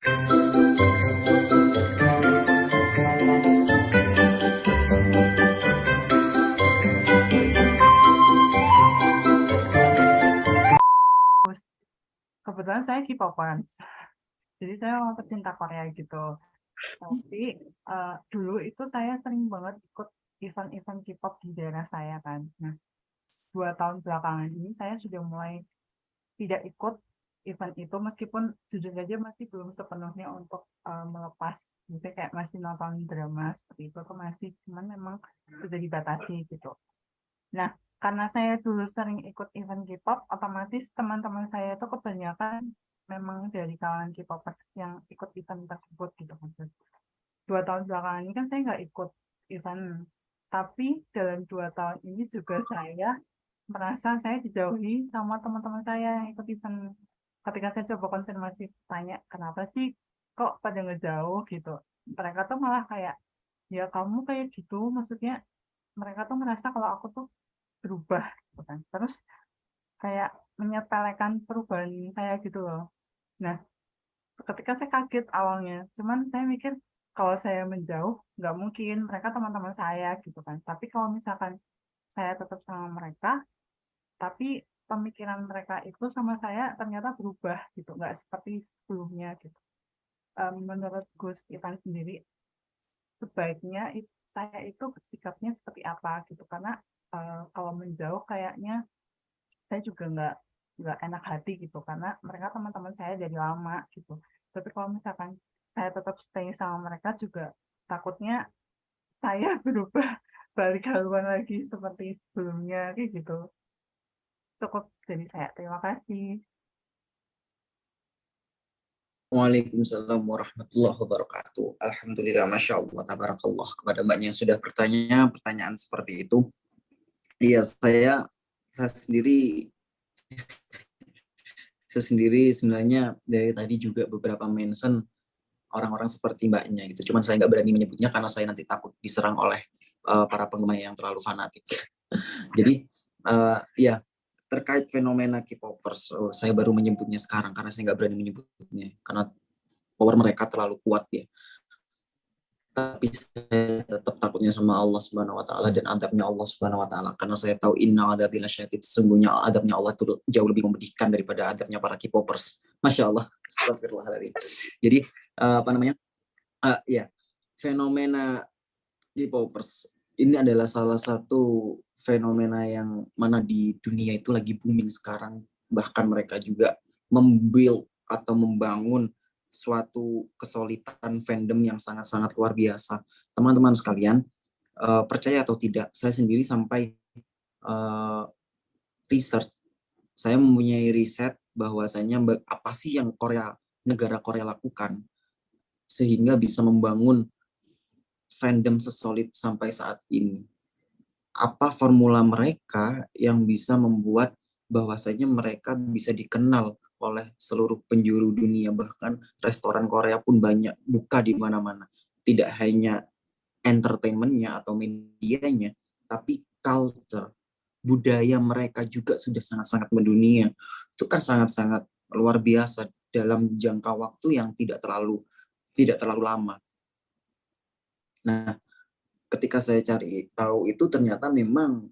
Kebetulan saya K-popers, jadi saya memang pecinta Korea gitu. Tapi dulu itu saya sering banget ikut event-event K-pop di daerah saya kan. Nah, 2 tahun belakangan ini saya sudah mulai tidak ikut event itu, meskipun jujur saja masih belum sepenuhnya untuk melepas, misalnya kayak masih nonton drama seperti itu, aku masih, cuman memang sudah dibatasi gitu. Nah, karena saya dulu sering ikut event K-pop, otomatis teman-teman saya itu kebanyakan memang dari kalangan K-popers yang ikut event tersebut gitu kan. 2 tahun belakangan ini kan saya nggak ikut event, tapi dalam 2 tahun ini juga saya merasa saya dijauhi sama teman-teman saya yang ikut event. Ketika saya coba konfirmasi, tanya kenapa sih kok pada ngejauh gitu, mereka tuh malah kayak, ya kamu kayak gitu, maksudnya mereka tuh merasa kalau aku tuh berubah gitu kan. Terus kayak menyepelekan perubahan saya gitu loh. Nah, ketika saya kaget awalnya, cuman saya mikir kalau saya menjauh nggak mungkin, mereka teman-teman saya gitu kan. Tapi kalau misalkan saya tetap sama mereka, tapi pemikiran mereka itu sama saya ternyata berubah gitu, nggak seperti sebelumnya gitu. Menurut Gus Ivan sendiri, sebaiknya saya itu bersikapnya seperti apa gitu, karena kalau menjauh kayaknya saya juga nggak enak hati gitu, karena mereka teman-teman saya dari lama gitu. Tapi kalau misalkan saya tetap stay sama mereka juga, takutnya saya berubah balik haluan lagi seperti sebelumnya kayak gitu. Cukup dari saya, terima kasih. Waalaikumsalam warahmatullahi wabarakatuh. Alhamdulillah, Masya Allah, tabarakallah. Kepada mbaknya yang sudah bertanya pertanyaan seperti itu. Iya, saya sendiri sebenarnya dari tadi juga beberapa mention orang-orang seperti mbaknya gitu. Cuman saya nggak berani menyebutnya karena saya nanti takut diserang oleh para penggemar yang terlalu fanatik. Jadi ya, terkait fenomena K-popers, saya baru menyebutnya sekarang karena saya nggak berani menyebutnya karena power mereka terlalu kuat ya. Tapi saya tetap takutnya sama Allah Subhanahu wa taala dan adabnya Allah Subhanahu wa taala, karena saya tahu inna adzabil syadid, sesungguhnya adabnya Allah itu jauh lebih memedihkan daripada adabnya para K-popers. Masya Allah. Astagfirullahaladzim. Jadi apa namanya? Ya, fenomena K-popers ini adalah salah satu fenomena yang mana di dunia itu lagi booming sekarang. Bahkan mereka juga membuild atau membangun suatu kesulitan fandom yang sangat-sangat luar biasa. Teman-teman sekalian, percaya atau tidak, saya sendiri sampai research. Saya mempunyai riset bahwasanya apa sih yang negara Korea lakukan sehingga bisa membangun fandom sesolid sampai saat ini. Apa formula mereka yang bisa membuat bahwasanya mereka bisa dikenal oleh seluruh penjuru dunia, bahkan restoran Korea pun banyak buka di mana-mana. Tidak hanya entertainmentnya atau medianya, tapi culture, budaya mereka juga sudah sangat-sangat mendunia. Itu kan sangat-sangat luar biasa dalam jangka waktu yang tidak terlalu lama. Nah, ketika saya cari tahu itu ternyata memang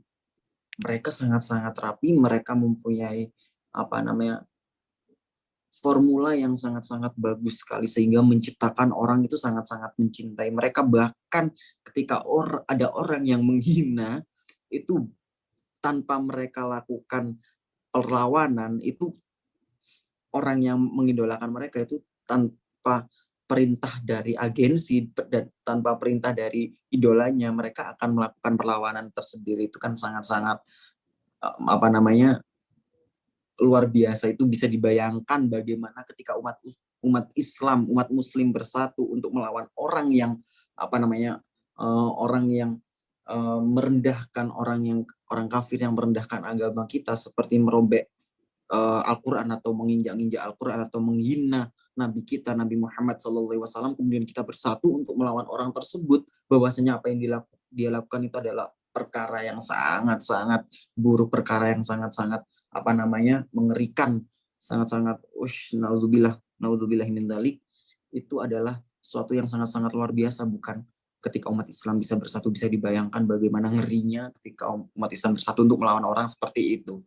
mereka sangat-sangat rapi, mereka mempunyai apa namanya formula yang sangat-sangat bagus sekali sehingga menciptakan orang itu sangat-sangat mencintai mereka. Bahkan ketika ada orang yang menghina itu tanpa mereka lakukan perlawanan, itu orang yang mengidolakan mereka itu tanpa perintah dari agensi dan tanpa perintah dari idolanya, mereka akan melakukan perlawanan tersendiri. Itu kan sangat-sangat apa namanya luar biasa. Itu bisa dibayangkan bagaimana ketika umat Islam, umat Muslim bersatu untuk melawan orang yang apa namanya orang yang merendahkan orang kafir yang merendahkan agama kita, seperti merobek Al-Quran atau menginjak-injak Al-Quran atau menghina Nabi kita, Nabi Muhammad SAW, kemudian kita bersatu untuk melawan orang tersebut, bahwasanya apa yang dia lakukan itu adalah perkara yang sangat-sangat buruk, perkara yang sangat-sangat mengerikan, sangat-sangat naudzubillah min dzalik. itu adalah sesuatu yang sangat-sangat luar biasa, bukan? Ketika umat Islam bisa bersatu, bisa dibayangkan bagaimana ngerinya ketika umat Islam bersatu untuk melawan orang seperti itu.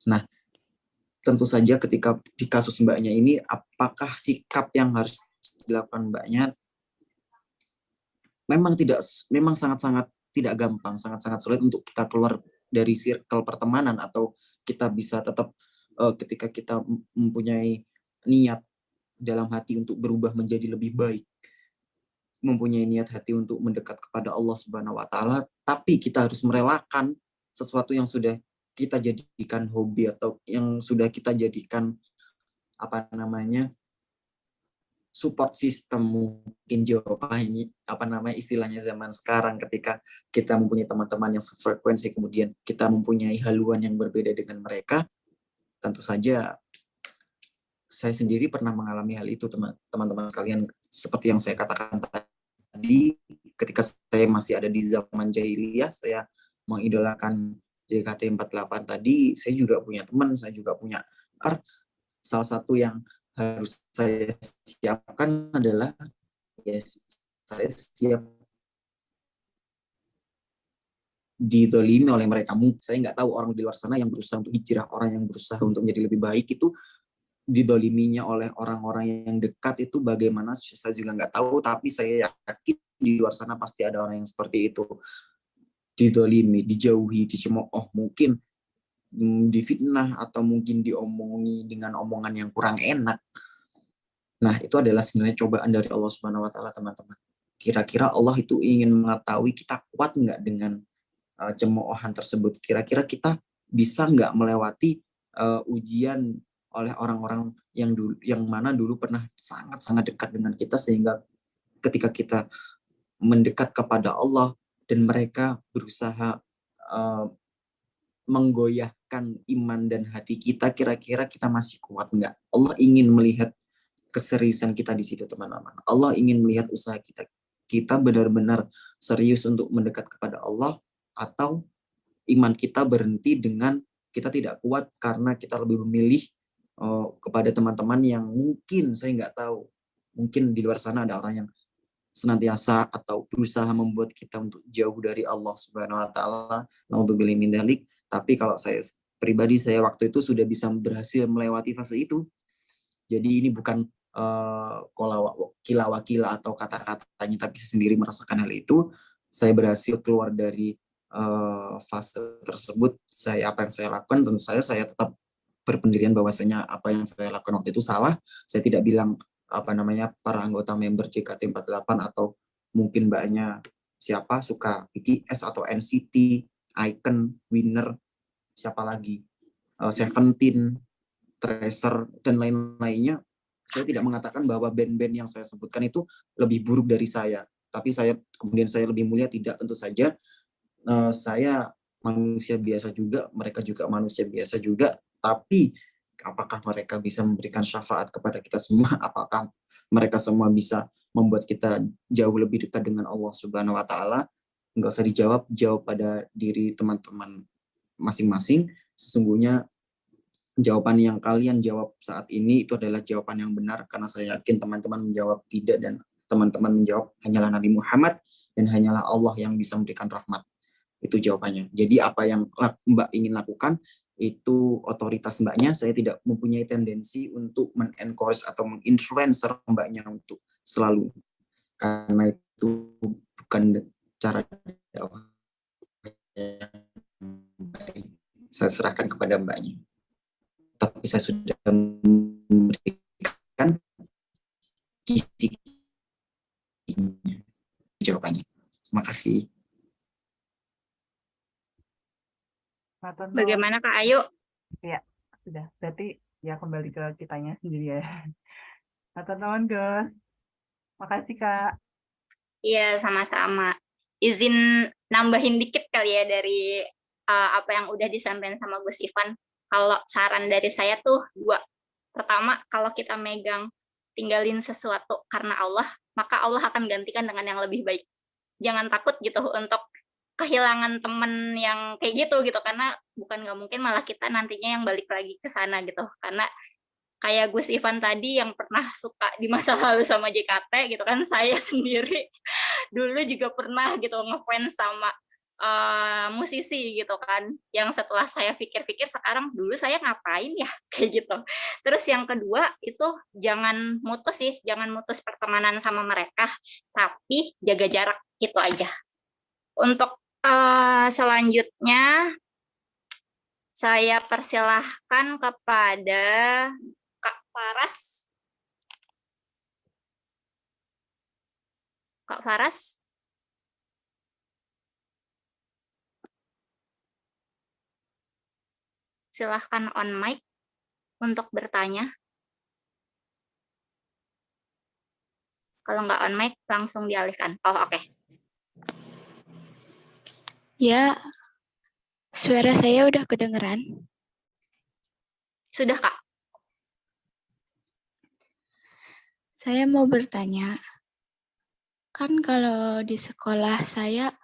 Nah, tentu saja ketika di kasus mbaknya ini, apakah sikap yang harus dilakukan mbaknya memang sangat-sangat tidak gampang, sangat-sangat sulit untuk kita keluar dari circle pertemanan, atau kita bisa tetap ketika kita mempunyai niat dalam hati untuk berubah menjadi lebih baik, mempunyai niat hati untuk mendekat kepada Allah Subhanahu wa taala, tapi kita harus merelakan sesuatu yang sudah kita jadikan hobi, atau yang sudah kita jadikan apa namanya support system, mungkin jawabannya apa namanya istilahnya zaman sekarang, ketika kita mempunyai teman-teman yang sefrekuensi, kemudian kita mempunyai haluan yang berbeda dengan mereka. Tentu saja saya sendiri pernah mengalami hal itu, teman-teman sekalian, seperti yang saya katakan tadi, ketika saya masih ada di zaman jahiliyah, saya mengidolakan JKT48 tadi, saya juga punya teman, saya juga punya salah satu yang harus saya siapkan adalah, ya, saya siap didolimi oleh mereka. Saya nggak tahu orang di luar sana yang berusaha untuk hijrah, orang yang berusaha untuk menjadi lebih baik itu didoliminya oleh orang-orang yang dekat itu bagaimana, saya juga nggak tahu, tapi saya yakin di luar sana pasti ada orang yang seperti itu, didolimi, dijauhi, dicemooh, mungkin difitnah, atau mungkin diomongi dengan omongan yang kurang enak. Nah, itu adalah sebenarnya cobaan dari Allah Subhanahu wa taala, teman-teman. Kira-kira Allah itu ingin mengetahui kita kuat nggak dengan cemoohan tersebut. Kira-kira kita bisa nggak melewati ujian oleh orang-orang yang mana dulu pernah sangat-sangat dekat dengan kita, sehingga ketika kita mendekat kepada Allah dan mereka berusaha uh, menggoyahkan iman dan hati kita, kira-kira kita masih kuat nggak? Allah ingin melihat keseriusan kita di situ, teman-teman. Allah ingin melihat usaha kita. Kita benar-benar serius untuk mendekat kepada Allah, atau iman kita berhenti dengan kita tidak kuat karena kita lebih memilih kepada teman-teman yang mungkin, saya nggak tahu, mungkin di luar sana ada orang yang senantiasa atau berusaha membuat kita untuk jauh dari Allah Subhanahu wa taala. Naudzubillah min dzalik. Tapi kalau saya pribadi, saya waktu itu sudah bisa berhasil melewati fase itu. Jadi ini bukan kila-wakila atau kata-katanya, tapi saya sendiri merasakan hal itu. Saya berhasil keluar dari fase tersebut. Apa yang saya lakukan, tentu saya tetap berpendirian bahwasanya apa yang saya lakukan waktu itu salah. Saya tidak bilang apa namanya para anggota member JKT48 atau mungkin mbaknya siapa suka BTS atau NCT, Icon, Winner, siapa lagi, Seventeen, Tracer, dan lain-lainnya. Saya tidak mengatakan bahwa band-band yang saya sebutkan itu lebih buruk dari saya, tapi kemudian saya lebih mulia, tidak. Tentu saja saya manusia biasa juga, mereka juga manusia biasa juga, tapi apakah mereka bisa memberikan syafaat kepada kita semua? Apakah mereka semua bisa membuat kita jauh lebih dekat dengan Allah Subhanahu wa taala? Enggak usah dijawab, jawab pada diri teman-teman masing-masing. Sesungguhnya jawaban yang kalian jawab saat ini itu adalah jawaban yang benar, karena saya yakin teman-teman menjawab tidak, dan teman-teman menjawab hanyalah Nabi Muhammad dan hanyalah Allah yang bisa memberikan rahmat. Itu jawabannya. Jadi apa yang Mbak ingin lakukan itu otoritas mbaknya. Saya tidak mempunyai tendensi untuk men-encourage atau menginfluencer mbaknya untuk selalu, karena itu bukan cara dakwah yang baik. Saya serahkan kepada mbaknya. Tapi saya sudah memberikan kisi jawabannya. Terima kasih. Bagaimana Kak Ayu? Ya, sudah. Berarti ya kembali ke kitanya sendiri ya. Teman-teman, Gus. Makasih, Kak. Iya, sama-sama. Izin nambahin dikit kali ya dari apa yang udah disampaikan sama Gus Ivan. Kalau saran dari saya tuh dua. Pertama, kalau kita megang tinggalin sesuatu karena Allah, maka Allah akan gantikan dengan yang lebih baik. Jangan takut gitu untuk kehilangan temen yang kayak gitu, karena bukan nggak mungkin malah kita nantinya yang balik lagi ke sana gitu. Karena kayak Gus Ivan tadi yang pernah suka di masa lalu sama JKT gitu kan, saya sendiri dulu juga pernah gitu ngefans sama musisi gitu kan, yang setelah saya pikir-pikir sekarang dulu saya ngapain ya kayak gitu. Terus yang kedua itu jangan mutus pertemanan sama mereka, tapi jaga jarak, itu aja. Untuk selanjutnya saya persilahkan kepada Kak Faras. Kak Faras. Silahkan on mic untuk bertanya. Kalau nggak on mic, langsung dialihkan. Oh, oke. Ya, suara saya udah kedengeran. Sudah, Kak. Saya mau bertanya, kan kalau di sekolah saya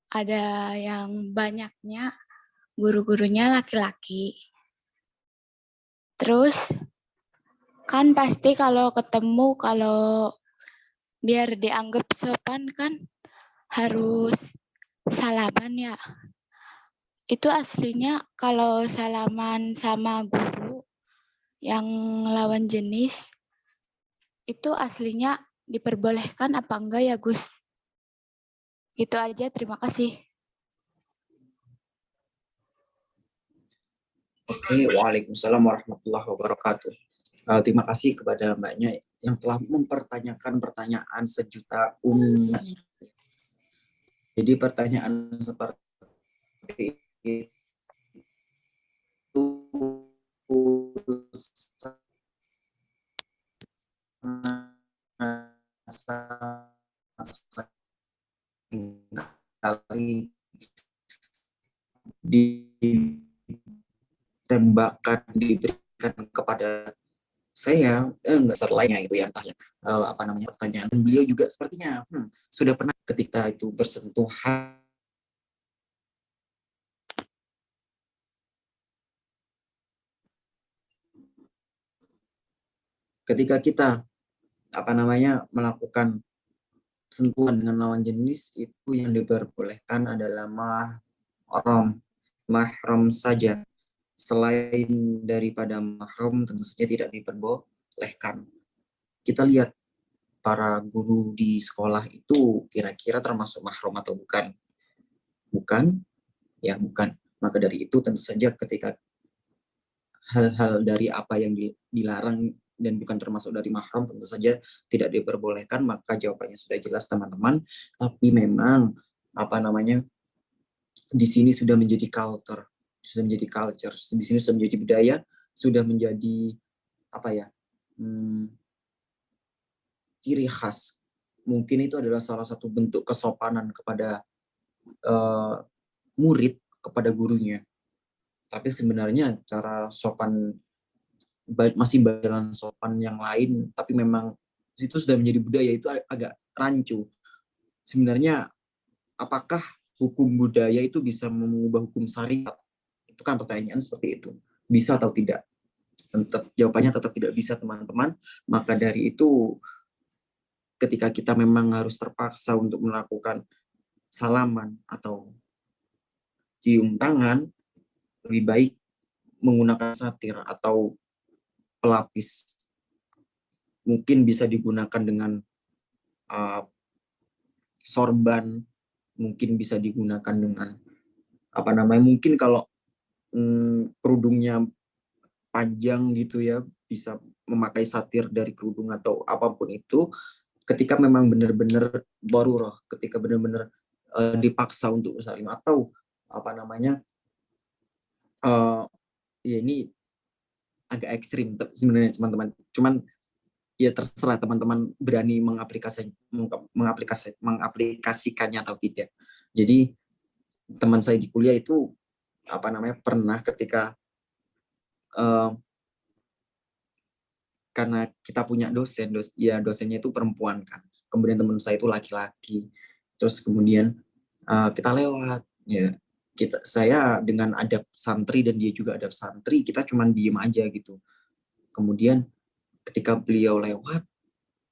ada yang banyaknya guru-gurunya laki-laki. Terus kan pasti kalau ketemu, kalau biar dianggap sopan kan harus salaman ya. Itu aslinya kalau salaman sama guru yang lawan jenis, itu aslinya diperbolehkan apa enggak ya, Gus? Gitu aja, terima kasih. Oke, waalaikumsalam warahmatullahi wabarakatuh. Terima kasih kepada mbaknya yang telah mempertanyakan pertanyaan sejuta umat. Jadi pertanyaan seperti itu kali ditembakkan, diberikan kepada saya, enggak lainnya itu ya, entah ya, apa namanya, pertanyaan. Beliau juga sepertinya sudah pernah ketika itu bersentuhan ketika kita apa namanya melakukan sentuhan dengan lawan jenis, itu yang diperbolehkan adalah mahram saja. Selain daripada mahram tentu saja tidak diperbolehkan. Kita lihat para guru di sekolah itu kira-kira termasuk mahram atau bukan? Bukan, ya bukan. Maka dari itu tentu saja ketika hal-hal dari apa yang dilarang dan bukan termasuk dari mahram tentu saja tidak diperbolehkan, maka jawabannya sudah jelas teman-teman. Tapi memang apa namanya di sini sudah menjadi culture, di sini sudah menjadi budaya, sudah menjadi apa ya, ciri khas. Mungkin itu adalah salah satu bentuk kesopanan kepada murid kepada gurunya. Tapi sebenarnya cara sopan masih jalan sopan yang lain, tapi memang itu sudah menjadi budaya, itu agak rancu. Sebenarnya apakah hukum budaya itu bisa mengubah hukum syariat? Itu kan pertanyaan seperti itu. Bisa atau tidak? Jawabannya tetap tidak bisa, teman-teman. Maka dari itu ketika kita memang harus terpaksa untuk melakukan salaman atau cium tangan, lebih baik menggunakan satir atau pelapis. Mungkin bisa digunakan dengan sorban, mungkin bisa digunakan dengan apa namanya, mungkin kalau kerudungnya panjang gitu ya, bisa memakai satir dari kerudung atau apapun itu, ketika memang benar-benar darurah, ketika benar-benar dipaksa untuk bersalim, atau apa namanya, ya ini agak ekstrim sebenarnya teman-teman, cuman ya terserah teman-teman berani mengaplikasikannya atau tidak. Jadi teman saya di kuliah itu apa namanya pernah ketika karena kita punya dosennya itu perempuan kan, kemudian teman saya itu laki-laki, terus kemudian kita lewat ya, saya dengan adab santri dan dia juga adab santri, kita cuman diem aja gitu, Kemudian ketika beliau lewat,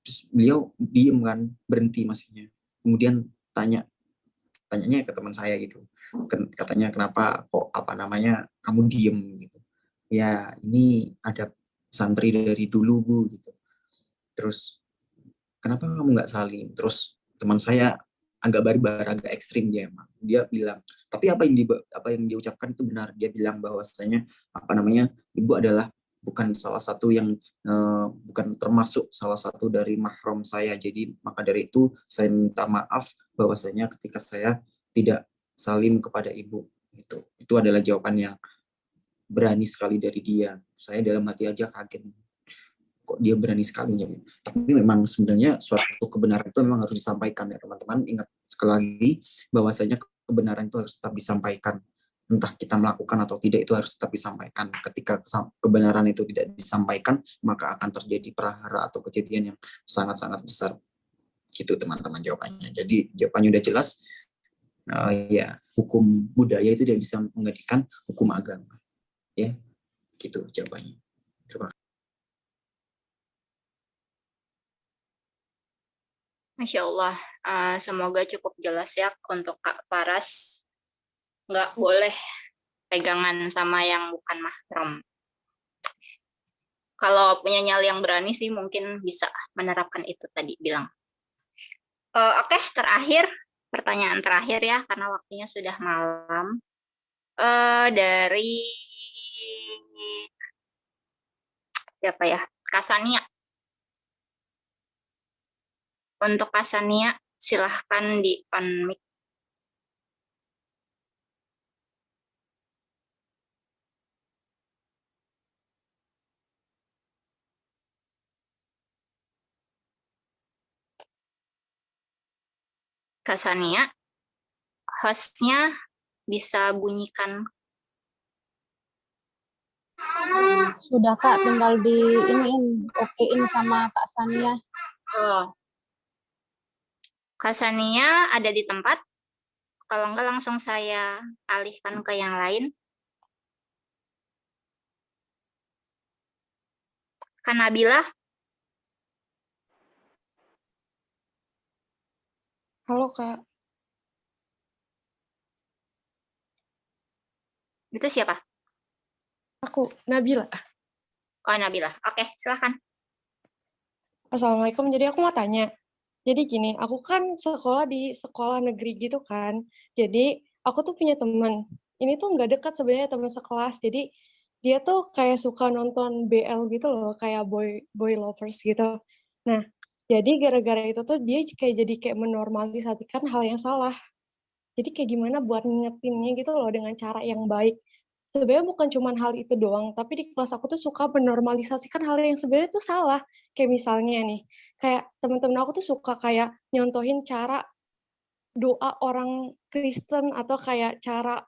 terus beliau diem kan, berhenti maksudnya. Kemudian tanyanya ke teman saya gitu, katanya kenapa kok kamu diem gitu. Ya ini ada santri dari dulu Bu gitu. Terus kenapa kamu nggak salim? Terus teman saya agak barbar, agak ekstrim dia emang. Dia bilang, tapi apa yang dia ucapkan itu benar. Dia bilang bahwasanya ibu adalah bukan termasuk salah satu dari mahram saya. Jadi maka dari itu saya minta maaf bahwasanya ketika saya tidak salim kepada ibu. Itu adalah jawaban yang berani sekali dari dia. Saya dalam hati aja kaget. Kok dia berani sekali. Tapi memang sebenarnya suatu kebenaran itu memang harus disampaikan ya teman-teman. Ingat sekali lagi bahwasanya kebenaran itu harus tetap disampaikan. Entah kita melakukan atau tidak, itu harus tetap disampaikan. Ketika kebenaran itu tidak disampaikan, maka akan terjadi prahara atau kejadian yang sangat-sangat besar. Gitu teman-teman jawabannya. Jadi jawabannya udah jelas. Ya, hukum budaya itu tidak bisa menggantikan hukum agama. Ya, gitu jawabannya. Terima kasih. Masya Allah, semoga cukup jelas ya untuk Kak Faras. Nggak boleh pegangan sama yang bukan mahram. Kalau punya nyali yang berani sih mungkin bisa menerapkan itu tadi bilang. Oke, pertanyaan terakhir ya, karena waktunya sudah malam. Dari siapa ya? Kasania. Untuk Kasania, silahkan di on mic. Kasania, hostnya bisa bunyikan. Sudah Kak, tinggal di okein sama Kak Sania. Oh. Kak Sania ada di tempat? Kalau enggak langsung saya alihkan ke yang lain. Kak Nabila? Halo Kak, Itu siapa? aku Nabila. Oh, Nabila. Oke, silakan. Assalamualaikum, jadi aku mau tanya. Jadi gini, aku kan sekolah di sekolah negeri gitu kan. Jadi aku tuh punya teman. Ini tuh nggak dekat sebenarnya, teman sekelas. Jadi dia tuh kayak suka nonton BL gitu loh, kayak boy lovers gitu. Nah, jadi gara-gara itu tuh dia kayak menormalisasikan hal yang salah. Jadi kayak gimana buat ngingetinnya gitu loh dengan cara yang baik. Sebenarnya bukan cuma hal itu doang, tapi di kelas aku tuh suka menormalisasikan hal yang sebenarnya tuh salah. Kayak misalnya nih, kayak teman-teman aku tuh suka kayak nyontohin cara doa orang Kristen atau kayak cara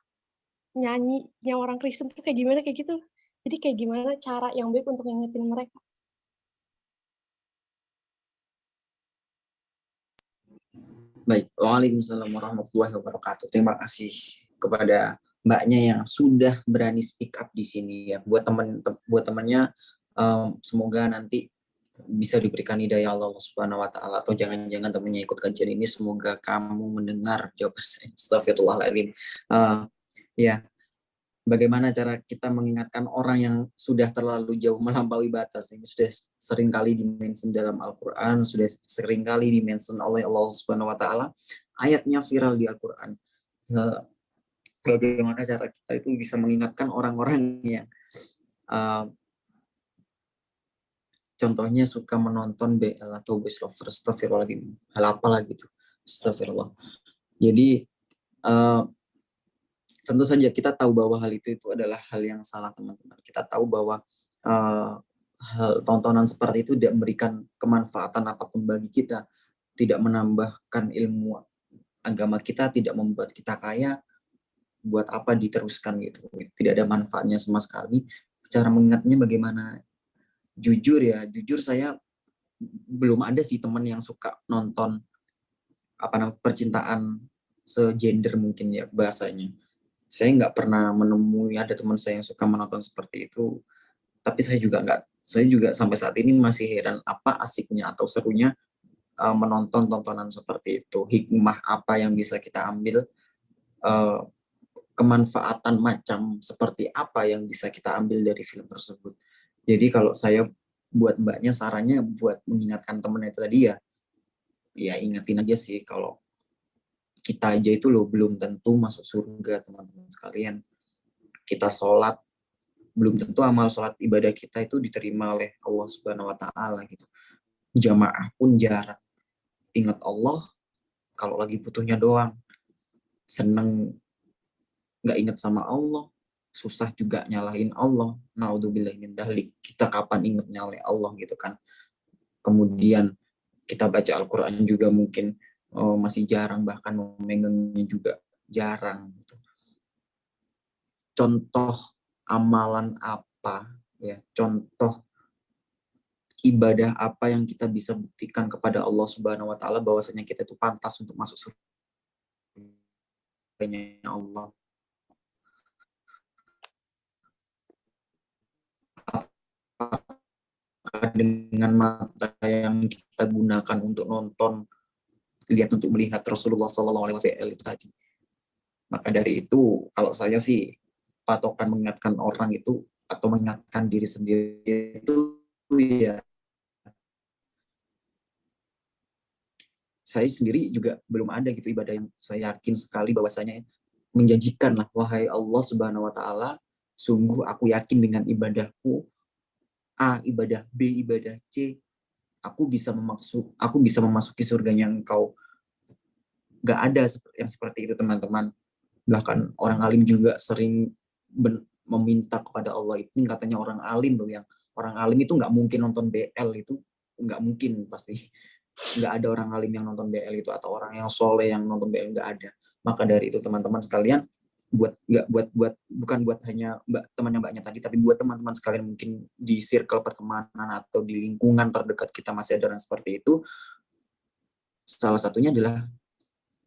nyanyinya orang Kristen tuh kayak gimana kayak gitu. Jadi kayak gimana cara yang baik untuk ngingetin mereka. Baik, waalaikumsalam warahmatullahi wabarakatuh. Terima kasih kepada mbaknya yang sudah berani speak up di sini ya. Buat temannya, semoga nanti bisa diberikan hidayah Allah Subhanahu wa taala, atau jangan-jangan temannya ikut kajian ini, semoga kamu mendengar jawaban saya. Astagfirullahaladzim. Ya, bagaimana cara kita mengingatkan orang yang sudah terlalu jauh melampaui batas. Ini sudah sering kali dimention dalam Al-Quran, sudah sering kali dimention oleh Allah Subhanahu wa taala. Ayatnya viral di Al-Quran. Bagaimana cara kita itu bisa mengingatkan orang-orang yang contohnya suka menonton BL atau Best Lover, astagfirullahaladzim. Hal apa lagi tuh? Astagfirullah. Jadi tentu saja kita tahu bahwa hal itu adalah hal yang salah teman-teman. Kita tahu bahwa hal tontonan seperti itu tidak memberikan kemanfaatan apapun bagi kita, tidak menambahkan ilmu agama kita, tidak membuat kita kaya. Buat apa diteruskan gitu? Tidak ada manfaatnya sama sekali. Cara mengingatnya bagaimana? Jujur saya belum ada sih teman yang suka nonton percintaan segender mungkin ya bahasanya. Saya nggak pernah menemui ada teman saya yang suka menonton seperti itu, tapi saya juga Saya juga sampai saat ini masih heran apa asiknya atau serunya menonton tontonan seperti itu. Hikmah apa yang bisa kita ambil, kemanfaatan macam seperti apa yang bisa kita ambil dari film tersebut. Jadi kalau saya buat mbaknya sarannya buat mengingatkan temennya tadi ya ingetin aja sih kalau kita aja itu loh belum tentu masuk surga teman-teman sekalian. Kita sholat belum tentu amal sholat ibadah kita itu diterima oleh Allah Subhanahu Wa Taala gitu. Jamaah pun jarang. Ingat Allah kalau lagi butuhnya doang. Seneng nggak ingat sama Allah, susah juga nyalahin Allah. Naudzubillah min dzalik. Kita kapan ingatnya oleh Allah gitu kan. Kemudian kita baca Al-Quran juga mungkin masih jarang, bahkan memegangnya juga jarang gitu. Contoh amalan apa ya, contoh ibadah apa yang kita bisa buktikan kepada Allah Subhanahu Wa Taala bahwasanya kita itu pantas untuk masuk surga Allah. Dengan mata yang kita gunakan untuk nonton, lihat untuk melihat Rasulullah SAW itu tadi. Maka dari itu, kalau saya sih patokan mengingatkan orang itu atau mengingatkan diri sendiri itu ya saya sendiri juga belum ada gitu ibadah yang saya yakin sekali bahwasanya menjanjikan lah, wahai Allah Subhanahu Wa Taala, sungguh aku yakin dengan ibadahku A, ibadah B, ibadah C, aku bisa memasuki surganya engkau. Gak ada yang seperti itu teman-teman. Bahkan orang alim juga sering meminta kepada Allah. Itu katanya orang alim loh, yang orang alim itu nggak mungkin nonton BL, itu nggak mungkin pasti. Nggak ada orang alim yang nonton BL itu, atau orang yang soleh yang nonton BL, nggak ada. Maka dari itu teman-teman sekalian, bukan buat hanya temannya mbaknya tadi, tapi buat teman-teman sekalian mungkin di circle pertemanan atau di lingkungan terdekat kita masih ada orang seperti itu. Salah satunya adalah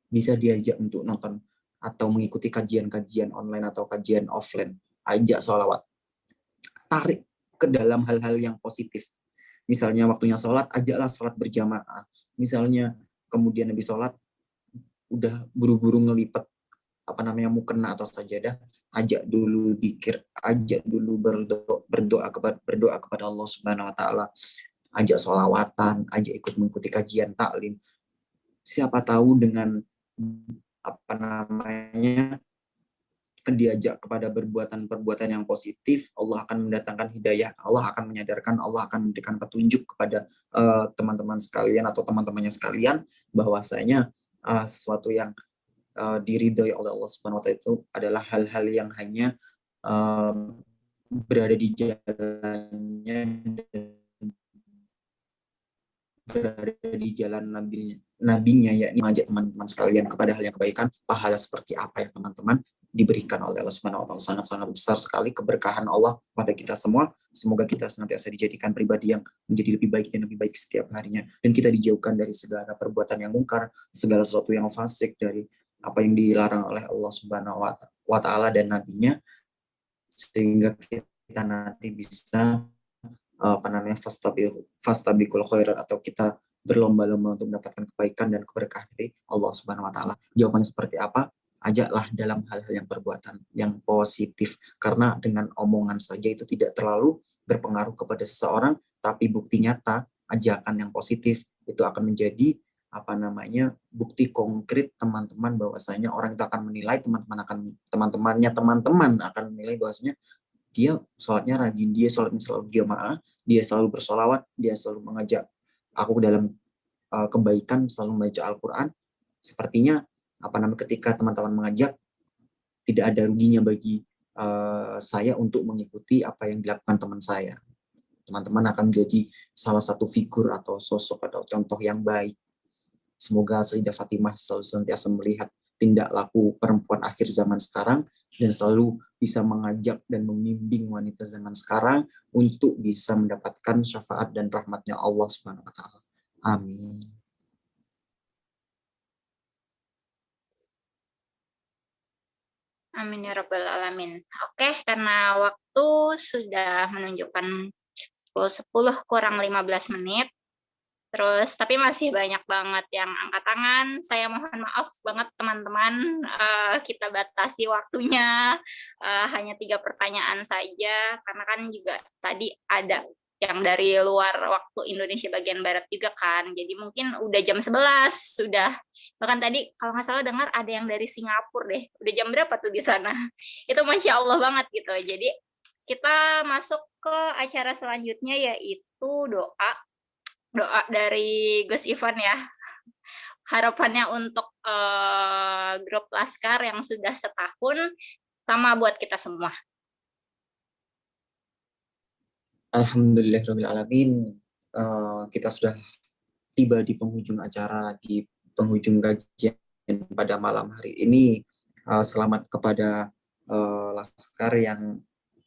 bisa diajak untuk nonton atau mengikuti kajian-kajian online atau kajian offline. Ajak sholawat, tarik ke dalam hal-hal yang positif. Misalnya waktunya sholat, ajaklah sholat berjamaah. Misalnya kemudian habis sholat udah buru-buru ngelipet mukena atau sajadah, ajak dulu zikir, ajak dulu berdoa kepada Allah Subhanahu Wa Taala, ajak sholawatan, ajak ikut mengikuti kajian taklim. Siapa tahu dengan diajak kepada perbuatan yang positif, Allah akan mendatangkan hidayah, Allah akan menyadarkan, Allah akan memberikan petunjuk kepada teman-teman sekalian atau teman-temannya sekalian bahwasanya sesuatu yang diridhoi oleh Allah Subhanahu wa taala itu adalah hal-hal yang hanya berada di jalannya, berada di jalan nabinya, yakni mengajak teman-teman sekalian kepada hal yang kebaikan. Pahala seperti apa yang teman-teman diberikan oleh Allah Subhanahu wa taala sangat-sangat besar sekali keberkahan Allah pada kita semua. Semoga kita senantiasa dijadikan pribadi yang menjadi lebih baik dan lebih baik setiap harinya, dan kita dijauhkan dari segala perbuatan yang mungkar, segala sesuatu yang fasik, dari apa yang dilarang oleh Allah Subhanahu wa taala dan nabinya, sehingga kita nanti bisa fastabiqul khairat, atau kita berlomba-lomba untuk mendapatkan kebaikan dan keberkahan dari Allah Subhanahu wa taala. Jawabannya seperti apa? Ajaklah dalam hal-hal yang perbuatan yang positif, karena dengan omongan saja itu tidak terlalu berpengaruh kepada seseorang, tapi bukti nyata ajakan yang positif itu akan menjadi bukti konkret teman-teman bahwasanya orang itu akan menilai, teman-teman akan menilai bahwasanya dia sholatnya rajin, dia sholatnya selalu jamaah, dia selalu bersolawat, dia selalu mengajak aku dalam kebaikan, selalu membaca Al-Quran. Sepertinya ketika teman-teman mengajak, tidak ada ruginya bagi saya untuk mengikuti apa yang dilakukan teman saya. Teman-teman akan menjadi salah satu figur atau sosok atau contoh yang baik. Semoga Sayyidah Fatimah selalu senantiasa melihat tindak laku perempuan akhir zaman sekarang, dan selalu bisa mengajak dan membimbing wanita zaman sekarang untuk bisa mendapatkan syafaat dan rahmatnya Allah Subhanahu wa taala. Amin. Amin ya rabbal alamin. Oke, karena waktu sudah menunjukkan pukul 10 kurang 15 menit. Terus, tapi masih banyak banget yang angkat tangan. Saya mohon maaf banget teman-teman, kita batasi waktunya, hanya 3 pertanyaan saja, karena kan juga tadi ada yang dari luar waktu Indonesia bagian Barat juga kan, jadi mungkin udah jam 11, sudah. Bahkan tadi kalau nggak salah dengar ada yang dari Singapura deh, udah jam berapa tuh di sana? Itu Masya Allah banget gitu. Jadi kita masuk ke acara selanjutnya yaitu doa dari Gus Ivan ya. Harapannya untuk grup Laskar yang sudah setahun sama buat kita semua. Alhamdulillahirrahmanirrahim. Kita sudah tiba di penghujung acara, di penghujung kajian pada malam hari ini. Selamat kepada Laskar yang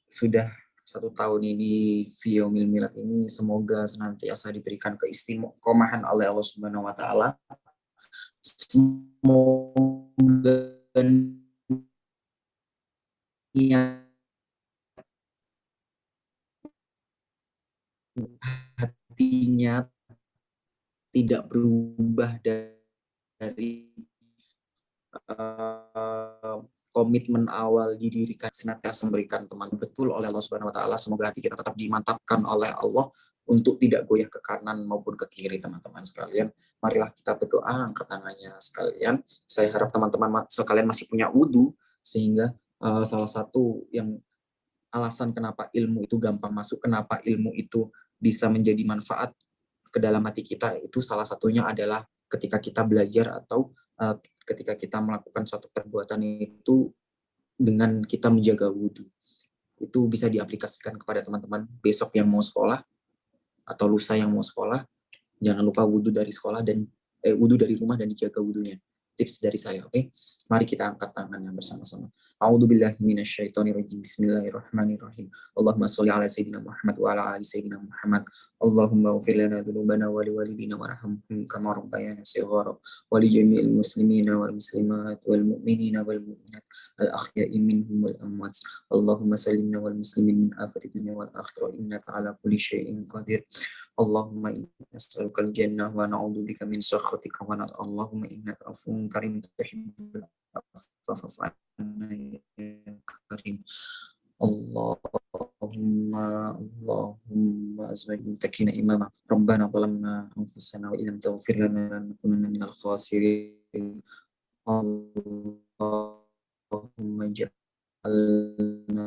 sudah 1 tahun ini via Milad ini, semoga senantiasa diberikan keistiqomahan oleh Allah Subhanahu wa taala. Semoga hatinya tidak berubah dari komitmen awal didirikan, senantiasa memberikan teman betul oleh Allah Subhanahu wa taala. Semoga hati kita tetap dimantapkan oleh Allah untuk tidak goyah ke kanan maupun ke kiri, teman-teman sekalian. Marilah kita berdoa, angkat tangannya sekalian. Saya harap teman-teman sekalian masih punya wudu, sehingga salah satu yang alasan kenapa ilmu itu gampang masuk, kenapa ilmu itu bisa menjadi manfaat ke dalam hati kita, itu salah satunya adalah ketika kita belajar atau ketika kita melakukan suatu perbuatan itu dengan kita menjaga wudhu. Itu bisa diaplikasikan kepada teman-teman besok yang mau sekolah atau lusa yang mau sekolah. Jangan lupa wudhu dari sekolah dan wudhu dari rumah dan dijaga wudhunya. Tips dari saya, oke? Mari kita angkat tangannya bersama-sama. A'udzubillahi minasyaitonirrajim. Bismillahirrahmanirrahim. Allahumma sholli ala sayyidina Muhammad wa ala ali sayyidina Muhammad. Allahumma ighfir lana dzunubana wa liwalidina warhamhum kama rabbayana shighara wa li jami'il muslimina wal muslimat wal mu'minina wal mu'minat al ahya'i minhum wal amwat. Allahumma sallimna wal muslimin min afati dunya wal akhirah innaka ala kulli syai'in qadir. Allahumma inna nas'alukal jannah wa na'udzubika min sakhatika wa Allahumma innaka afuwwun karim tuhibbul afwa fa'fu anna ya karim. Allahumma azwaj muttaqina imama Rabbana zalamna anfusana wa illam taghfir lana lanakunanna minal khasirin. Allahumma ja'alna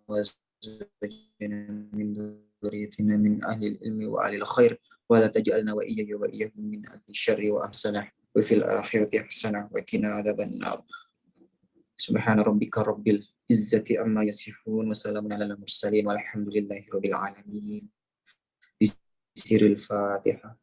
wa azwajna min ذريتنا من أهل العلم وأهل الخير ولا تجعلنا وإياهم من أهل الشر وأحسنه وفي الآخرة حسنة وقنا عذاب النار. سبحان ربك رب العزة عما يصفون وسلام على المرسلين والحمد لله رب العالمين. بسر الفاتحة.